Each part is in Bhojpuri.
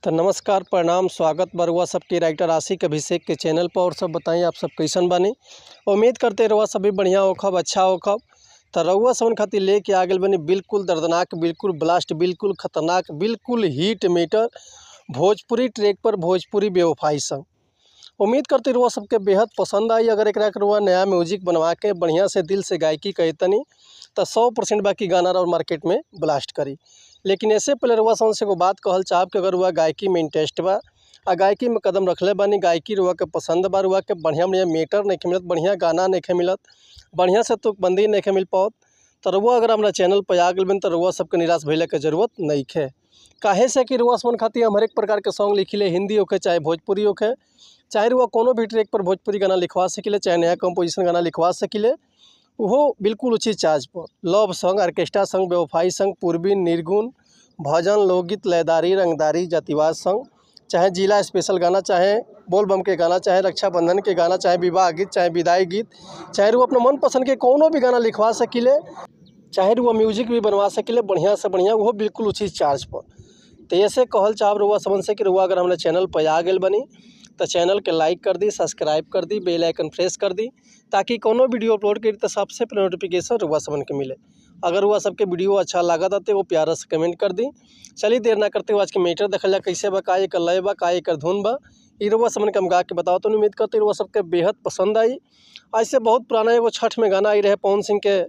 तो नमस्कार प्रणाम स्वागत बरुआ सबके राइटर आशिक अभिषेक के चैनल पर। और सब बताइए आप सब कैसन बानी। उम्मीद करते रहुआ सभी बढ़िया होखब, अच्छा होखब। तो रहुआ सबन खातिर लेके आ गए बनी बिल्कुल दर्दनाक, बिल्कुल ब्लास्ट, बिल्कुल खतरनाक, बिल्कुल हीट मीटर भोजपुरी ट्रैक पर भोजपुरी बेवफाई संग। उम्मीद करते रहुआ सबके बेहद पसंद आई। अगर एक रहुआ नया म्यूजिक बनवा के बढ़िया से दिल से गायकी कहतनी तो 100% बाकी गाना और मार्केट में ब्लास्ट करी। लेकिन ऐसे पहले रउआ सन से एगो बात कहल चाहब कि अगर रुआ गायकी में इंटरेस्ट बा आ गायकी में कदम रखले बानी, गायकी रुआ के पसंद बा, रुआ के बढ़िया बढ़िया मीटर नहीं मिलत, बढ़िया गाना नहीं मिलत, बढ़िया से तुकबंदी नहीं मिल पाओ, तो रुआ अगर हमारा चैनल पर आ गए बन तो रुआ सबके निराश भइले के जरूरत नहीं है। काहे से कि रुआ समन खातिर हम हर एक प्रकार के सॉन्ग लिखिले, हिंदी होके चाहे भोजपुरी होके, चाहे रुआ कोनो भी ट्रैक पर भोजपुरी गाना लिखवा सकिले, चाहे नया कंपोजिशन गाना लिखवा सकिले, वो बिल्कुल उचित चार्ज पर। लव सॉन्ग, ऑर्केस्ट्रा सॉन्ग, बेवफाई सॉन्ग, पूर्वी, निर्गुण, भजन, लोकगीत, लयदारी, रंगदारी, जातिवाद सॉन्ग, चाहे जिला स्पेशल गाना, चाहे बोल बम के गाना, चाहे रक्षाबंधन के गाना, चाहे विवाह गीत, चाहे विदाई गीत, चाहे वो अपने मन पसंद के कोनो भी गाना लिखवा सकिले, चाहे वो म्यूजिक भी बनवा सकिले बढ़िया से बढ़िया, वो बिल्कुल उचित चार्ज पर। तो ऐसे कहल चाहब रुआ समझ से कि रुआ अगर हमारे चैनल पर आ गए बनी तो चैनल के लाइक कर दी, सब्सक्राइब कर दी, बेल आइकन प्रेस कर दी, ताकि कोनो वीडियो अपलोड करी तो सबसे पहले नोटिफिकेशन रुआ समन के मिले। अगर हुआ सबके वीडियो अच्छा लगा था तो वो प्यारा से कमेंट कर दी। चलिए देर ना करते हुए आज के मीटर देखल जा कैसे बा, का एकर लय बा, का एकर धुन बा, ई रुआ समन के हम गा के बताओ। तो उम्मीद करते रुआ सबके बेहद पसंद आई। ऐसे बहुत पुराना एगो छठ में गाना आई रहे पवन सिंह के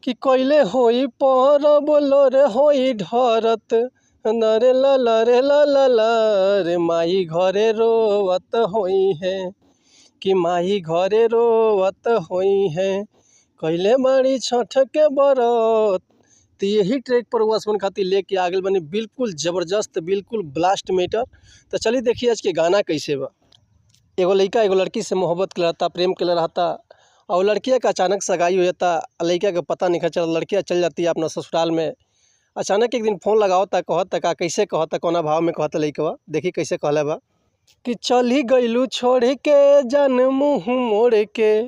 कि कोयले होई परब लोरे होई ढरत नरे ला रे ला रे माई घरे रोवत होई है, कि माई घरे रोवत होई है, कैले बाड़ी छठ के बरत। तो यही ट्रैक पर वसमन खातिर लेके आ गए बनी बिल्कुल ज़बरदस्त, बिल्कुल ब्लास्ट मीटर। तो चलिए देखिए आज के गाना कैसे बा। एगो लड़का एगो लड़की से मोहब्बत कर रहता, प्रेम कर रहता, और लड़किया का अचानक सगाई हो जाता। लड़का का पता नहीं चला, लड़किया चल जाती है अपना ससुराल में। अचानक एक दिन फ़ोन लगावता, कहता का कैसे कहता, कोना भाव में कहता लड़कवा, देखी कैसे कहले बा कि चली गईलू छोड़ के जान मुँह मोड़ के,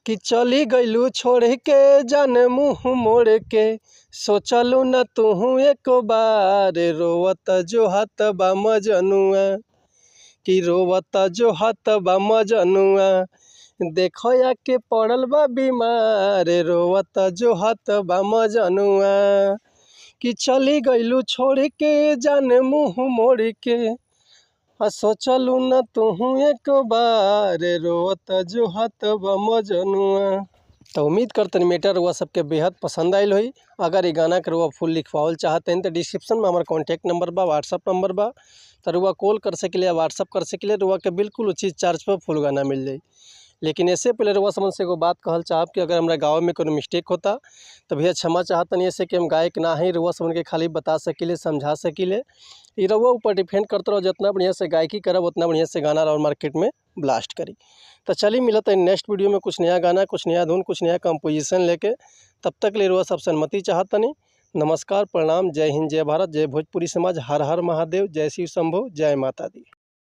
कि चली गईलू छोड़ के जान मुँह मोड़ के, सोचलू न तू एक बार रोवत जो हाथ बा मजनुआ, कि रोवत जो हाथ बा मजनुआ, देखो या के पड़ल बा बीमार, रोवत जो हाथ बा मजनुआ, कि चली गईलू छोड़ के जान मुँह मोड़ के, सोचलू न तू एक बार रोवत जो हाथ बा मजनुआ। तो उम्मीद करते मीटर हुआ सबके बेहद पसंद आयल हुई। अगर ये गाना के रुआ फुल लिखवाओल चाहते हैं तो डिस्क्रिप्शन में हमारा कॉन्टैक्ट नंबर बा, व्हाट्सअप नंबर बा, तो रुआ कॉल कर सके या व्हाट्सअप कर सके, रुआ के बिल्कुल उचित चार्ज पर फुल गाना मिल जाए। लेकिन ऐसे पहले रुआ समझ से एगो बात कहल चाहब कि अगर हमारे गाँव में कोई मिस्टेक होता तो भैया क्षमा चाहतनी। ऐसे कि हम गायक ना ही रुआ समझ के खाली बता सकिले, समझा सकिले, ये रुआ ऊपर डिपेंड करते रहो। जितना बढ़िया से गायकी करब उतना बढ़िया से गाना और मार्केट में ब्लास्ट करी। तो चलिए मिलता है नेक्स्ट वीडियो में कुछ नया गाना, कुछ नया धुन, कुछ नया कंपोजिशन लेके। तब तक ले रुआ सबसे अनुमति चाहतनी। नमस्कार प्रणाम, जय हिंद, जय भारत, जय भोजपुरी समाज, हर हर महादेव, जय शिव शंभु, जय माता दी।